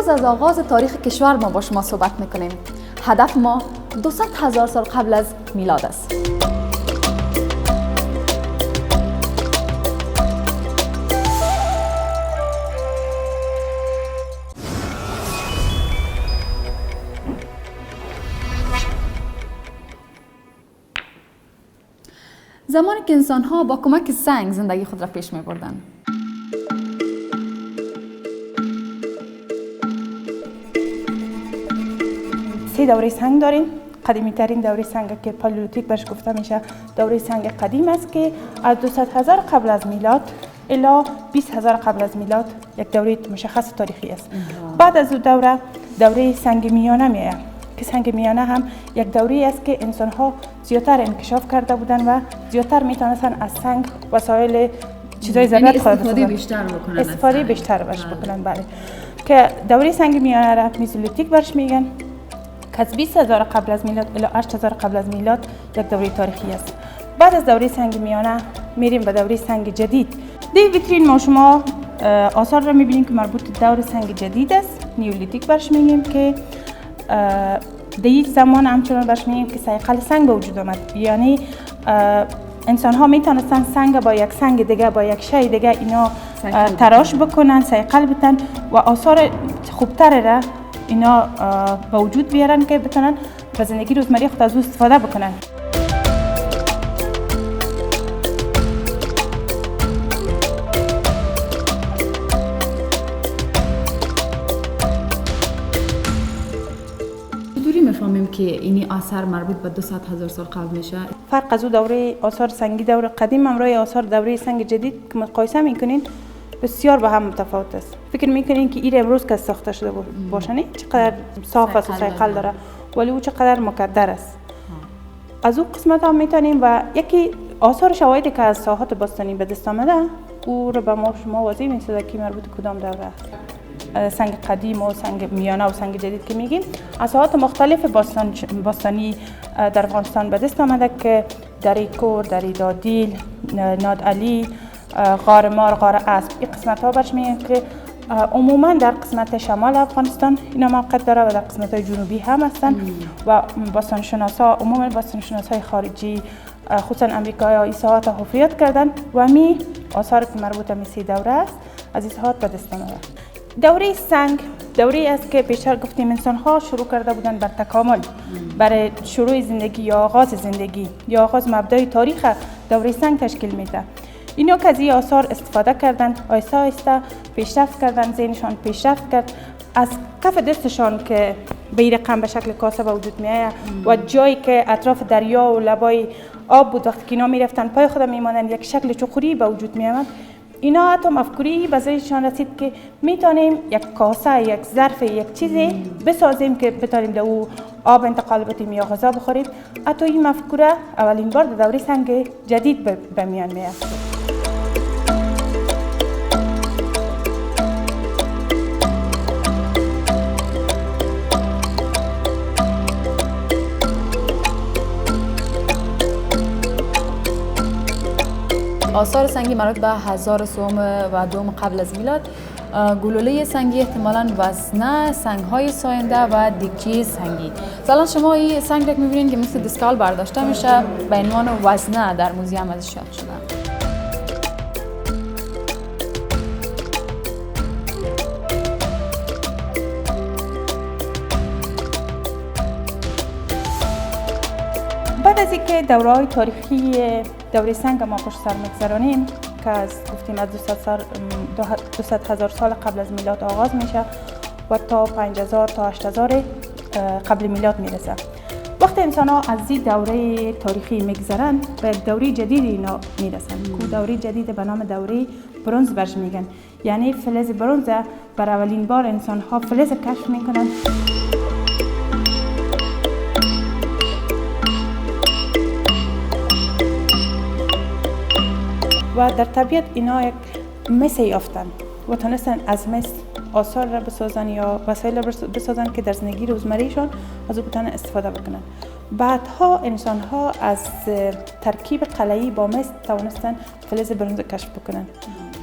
امروز از آغاز تاریخ کشور ما با شما صحبت میکنیم. هدف ما 200,000 سال قبل از میلاد است. زمانی که انسان‌ها با کمک سنگ زندگی خود را پیش می‌بردند. سه دوره سنگ داریم. قدیمی ترین دوره سنگ که پالیولیتیک بهش گفته میشه دوره سنگ قدیم است که از 200,000 قبل از میلاد الی 20,000 قبل از میلاد یک دوره مشخص تاریخی است. بعد از او دوره سنگ میانه میآید که سنگ میانه هم یک دوره است که انسان ها زیادتر انکشاف کرده بودند و زیادتر میتونستن از سنگ وسایل چیزای ضرورت خود استفاده بیشتر بکنن. بله، که دوره سنگ میانه را مزولیتیک برش میگن که از 20,000 قبل از میلاد الی 8,000 قبل از میلاد یک دوره تاریخی است. بعد از دوره سنگ میانه میریم به دوره سنگ جدید. در ویترین ما شما آثار را میبینیم که مربوط به دور سنگ جدید است، نیولیتیک برش میگیم که در یک زمان همچنان برش میگیم که صیقل سنگ به وجود آمد. یعنی انسان ها میتونستن سنگ با یک سنگ دیگه با یک شی دیگه اینا تراش بکنن، صیقل بتن و آثار خوبتر را اینا به وجود بیارن که بتونن به زندگی روزمره خود از او استفاده بکنن. چطوری میفهمیم که اینی آثار مربوط به 200,000 سال قبل میشه؟ فرق از او دوره آثار سنگی دوره قدیم همراه آثار دوره سنگ جدید که مقایسه میکنین بسیار به هم متفاوت است. فکر میکنین که این امروز که ساخته شده باشنی چقدر صاف است و صیقل داره، ولی او چقدر مکدر است. از او قسمت هم میتونیم و یکی آثار شواهدی که از ساحات باستانی به دست آمده او رو به ما شما واضح میسازه که مربوط کدام دوره است. سنگ قدیم و سنگ میانه و سنگ جدید که میگیم از ساحات مختلف باستانی در افغانستان به دست آمده که دره کور، دره دادیل، نادعلی، غار مار، غار اسب. این قسمت ها برش میگن که عموما در قسمت شمال افغانستان اینا موقعیت داره و در قسمت های جنوبی هم هستن و باستانشناسا عموما باستانشناسای خارجی خصوصا امریکایی ها این ساحات حفریت کردن و می آثار که مربوط به سه دوره است از این ساحات به دست آمده. دوره سنگ دوره است که پیشتر گفتیم انسان ها شروع کرده بودن بر تکامل، برای شروع زندگی یا آغاز زندگی یا آغاز مبدای تاریخ دوره سنگ تشکیل میده. اینا که از این آثار استفاده کردن، آهسته آهسته پیشرفت کردن، ذهنشان پیشرفت کرد، از کف دستشان که به این رقم به شکل کاسه به وجود میآید و جایی که اطراف دریا و لبای آب بود وقتی که اینا میرفتن پای خود میماندن یک شکل چخوری به وجود میآمد. اینا حتی مفکوری به ذهنشان رسید که میتونیم یک کاسه، یک ظرف، یک چیزی بسازیم که بتونیم در او آب انتقال بدیم یا غذا بخوریم. حتی این مفکوره اولین بار در دوره سنگ جدید به میان میاد. آثار سنگی مربوط به 1000 سوم و دوم قبل از میلاد، گلوله سنگی احتمالاً وزنه، سنگ‌های ساینده و دیگچه سنگی. مثلا شما این سنگ رو می‌بینید که مثل دستکال برداشته میشه به عنوان وزنه در موزیم ازش یاد شده. بعد از اینکه دوره‌های تاریخی دوره سنگ ما پشت سر می‌گذرانیم که از گفتیم از 200,000 سال قبل از میلاد آغاز میشه و تا 5,000 تا 8,000 قبل میلاد میرسه. وقتی انسان‌ها از این دوره تاریخی می‌گذرن به دوره جدید اینا میرسن که دوره جدید به نام دوره برنز برش میگن. یعنی فلز برنز بر اولین بار انسان‌ها فلز کشف میکنن. و در طبیعت اینا یک مس یافتن و تونستن از مس آثار را بسازن یا وسایل را بسازن که در زندگی روزمرهشان از او بتونن استفاده بکنن. بعدها انسان ها از ترکیب قلعی با مس توانستن فلز برنز کشف بکنن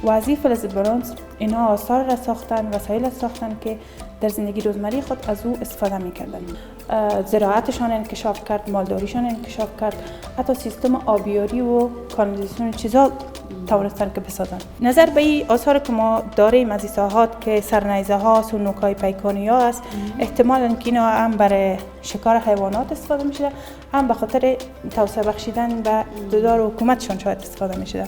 و از این فلز برنز اینا آثار را ساختن، وسایل ساختن که در زندگی روزمره خود از او استفاده میکردن. زراعتشان انکشاف کرد، مالداریشان انکشاف کرد، حتی سیستم آبیاری و کانالیزاسیون چیزا توانستن که بسازن. نظر به این آثار که ما داریم از این ساحات که سرنیزه ها، سونوکای پیکانی ها است، احتمالاً که اینا هم برای شکار حیوانات استفاده میشه، هم به خاطر توسعه بخشیدن به اقتدار حکومتشان شاید استفاده میشه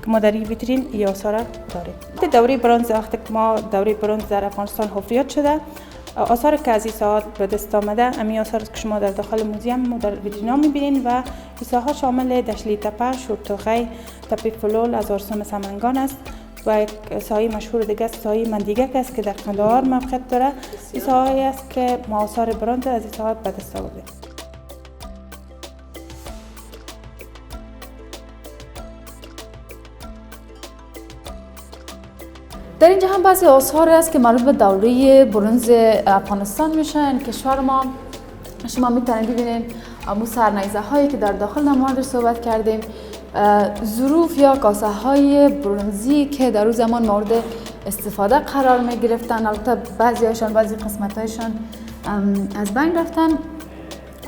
که ما در این ویترین این آثار داریم. دوره برنز، وقتی که ما دوره برنز در افغانستان حفریات شده، آثار که از این ساحات به دست آمده، همین آثار که شما در داخل موزیم و در ویترینا میبینین و این ساحات شامل دشلی تپه، شورتوغی، تپه فلول، هزارسوم سمنگان است و یک ساحه مشهور دیگه است ساحه مندیگک است که در قندهار موقعیت داره. این ساحه است که ما آثار برنز از این ساحات به دست آوردیم. در اینجا هم بعضی آثار است که مربوط به دوره برنز افغانستان میشن. کشور ما شما میتونید ببینید امو سرنیزه هایی که در داخل نماردش صحبت کردیم، ظروف یا کاسه های برنزی که در اون زمان مورد استفاده قرار می گرفتن. البته بعضی قسمت هایشان از بین رفتن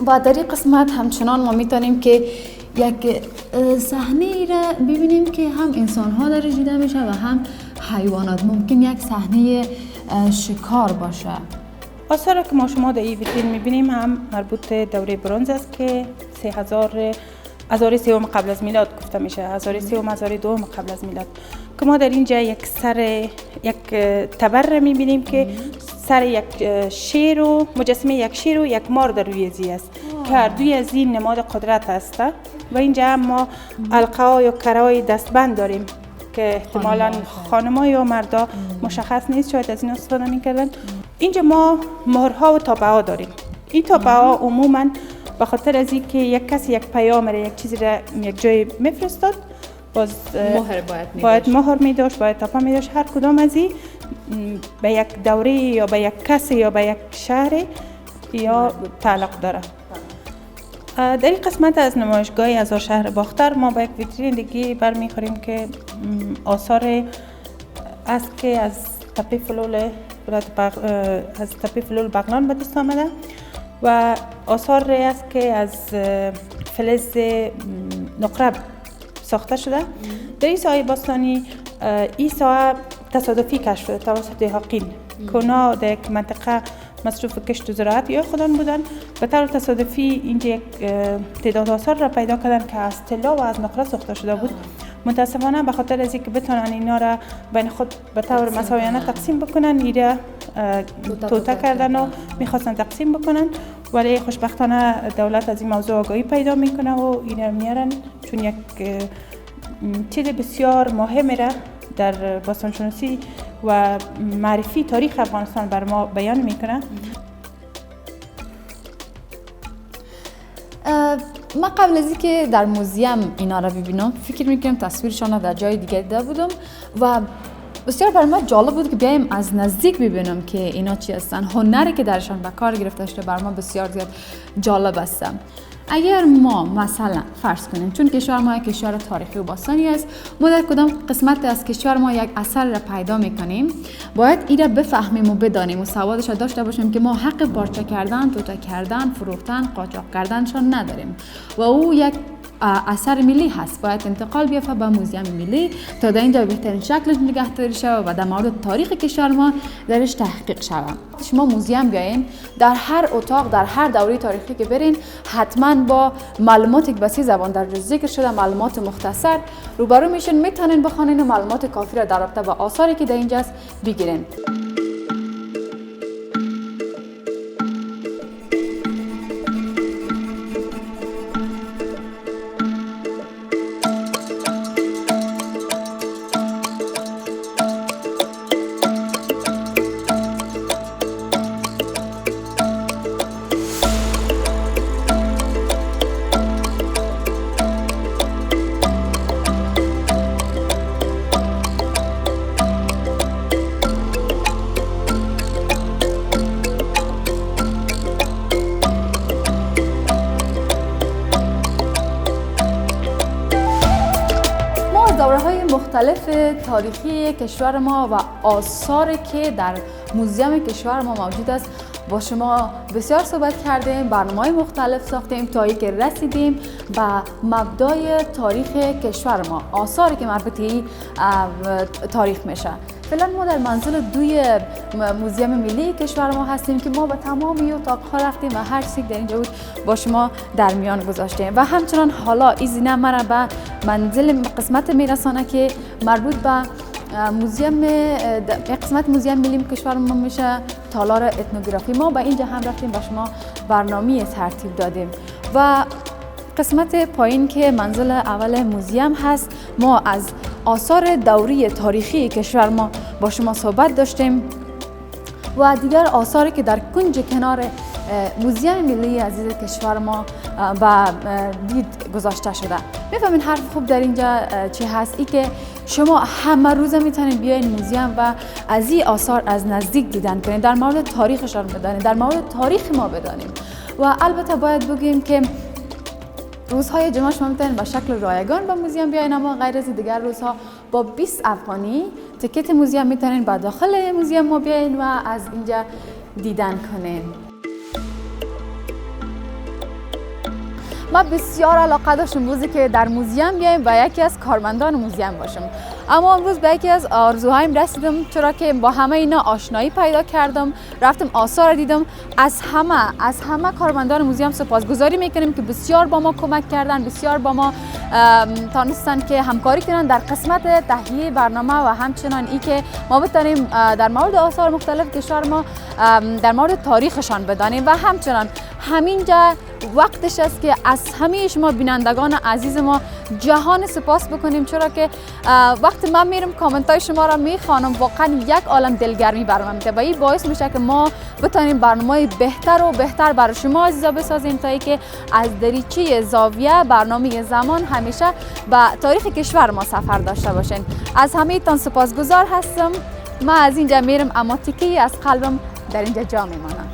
و در این قسمت همچنان ما میتونیم که یک صحنه را ببینیم که هم انسان ها در دیده میشه و هم حیوانات. ممکن یک صحنه شکار باشه. آثار که ما شما در این ویترین میبینیم هم مربوط دوره برنز است که 3003 قبل از میلاد گفته میشه، 1003 1002 قبل از میلاد، که ما در اینجا یک تبر میبینیم که سر یک شیر و مجسمه یک شیر و یک مار در روی زی است که هر دوی از این نماد قدرت است. و اینجا هم ما علقه یا کرای دستبند داریم که احتمالاً خانم‌ها یا مردا مشخص نیست، شاید از این استفاده میکردن. اینجا ما مهرها و تابعه ها داریم. این تابعه ها عموماً به خاطر از اینکه یک کسی یک پیام را یک چیزی را یک جای میفرستاد، باز مهر باید مهر می داشت، باید تاپه می داشت. هر کدام از این به یک دوره یا به یک کسی یا به یک شهر یا تعلق داره. در این قسمت از نمایشگاه هزار شهر باختر ما به یک ویترین دیگه برمیخوریم که آثار است که از تپه فلول بغلان به دست آمده و آثار است که از فلز نقرب ساخته شده. در این ساحه باستانی این ساحه تصادفی کشف شده توسط حاقین که اونا در یک منطقه مصروف کشت و زراعت یا خودان بودن. به طور تصادفی اینجا یک تعداد آثار را پیدا کردن که از طلا و از نقره ساخته شده بود. متاسفانه به خاطر از اینکه بتونن اینا را بین خود به طور مساویانه تقسیم بکنن، اینا توته کردن و میخواستن تقسیم بکنن، ولی خوشبختانه دولت از این موضوع آگاهی پیدا میکنه و اینا میارن، چون یک چیز بسیار مهمه را در باستانشناسی و معرفی تاریخ افغانستان بر ما بیان میکنه. من قبل از اینکه در موزیم اینا را ببینم فکر میکنم تصویرشان در جای دیگه دیده بودم و بسیار برای ما جالب بود که بیایم از نزدیک ببینم که اینا چی هستن. هنری که درشان به کار گرفته شده بر ما بسیار زیاد جالب است. اگر ما مثلا فرض کنیم چون کشور ما یک کشور تاریخی و باستانی است، ما در کدام قسمت از کشور ما یک اثر را پیدا میکنیم، باید این را بفهمیم و بدانیم و سوادش را داشته باشیم که ما حق پارچه کردن، توته کردن، فروختن، قاچاق کردنشان نداریم و او یک اثر ملی هست. باید انتقال بیافته به موزیم ملی تا در اینجا بهترین شکلش نگهداری شود و در مورد تاریخ کشور ما درش تحقیق شود. شما موزیم بیاین، در هر اتاق در هر دوره تاریخی که برین حتما با معلوماتی که بسی زبان در ذکر شده، معلومات مختصر روبرو میشین، میتونین بخونین و معلومات کافی را در رابطه با آثاری که در اینجاست بگیرین. مختلف تاریخی کشور ما و آثاری که در موزیم کشور ما موجود است با شما بسیار صحبت کردیم، برنامه‌های مختلف ساختیم تا اینکه رسیدیم به مبدای تاریخ کشور ما، آثاری که مربوطه تاریخ میشه. فعلا ما در منزل 2 موزیم ملی کشور ما هستیم که ما به تمام اتاق‌ها رفتیم و هر چیزی در اینجا بود با شما در میان گذاشتیم و همچنان حالا این زینه مرا به منزل قسمت میرسانه که مربوط به قسمت موزیم ملی کشور ما میشه، تالار اتنوگرافی. ما به اینجا هم رفتیم با شما برنامه ترتیب دادیم و قسمت پایین که منزل اول موزیم هست ما از آثار دوری تاریخی کشور ما با شما صحبت داشتیم و دیگر آثاری که در کنج کنار موزیم ملی عزیز کشور ما و دید گذاشته شده. میفهمین حرف خوب در اینجا چی هست؟ ای که شما همه روزه میتونید بیاین موزیم و از این آثار از نزدیک دیدن کنید، در مورد تاریخشان بدانید، در مورد تاریخ ما بدانیم. و البته باید بگیم که روزهای جمعه شما میتونید به شکل رایگان به موزیم بیاین، اما غیر از دیگر روزها با 20 افغانی تیکت موزیم میتونید به داخل موزیم ما بیاین و از اینجا دیدن کنین. ما بسیار علاقه داشتم روزی که در موزیم بیایم و یکی از کارمندان موزیم باشم، اما امروز به یکی از آرزوهایم رسیدم، چرا که با همه اینا آشنایی پیدا کردم، رفتم آثار دیدم. از همه کارمندان موزیم سپاسگزاری میکنیم که بسیار با ما کمک کردن، بسیار با ما تانستن که همکاری کنن در قسمت تهیه برنامه و همچنان ای که ما بتونیم در مورد آثار مختلف کشور ما در مورد تاریخشان بدانیم. و همچنان همینجا وقتش است که از همه شما بینندگان عزیز ما جهان سپاس بکنیم، چرا که وقتی من میرم کامنت های شما را میخوانم واقعا یک عالم دلگرمی برام میده و این باعث میشه که ما بتونیم برنامه بهتر و بهتر برای شما عزیزا بسازیم تا اینکه از دریچه زاویه برنامه زمان همیشه به تاریخ کشور ما سفر داشته باشین. از همه تان سپاسگزار هستم. من از اینجا میرم اما تیکه‌ای از قلبم در اینجا جا میمانم.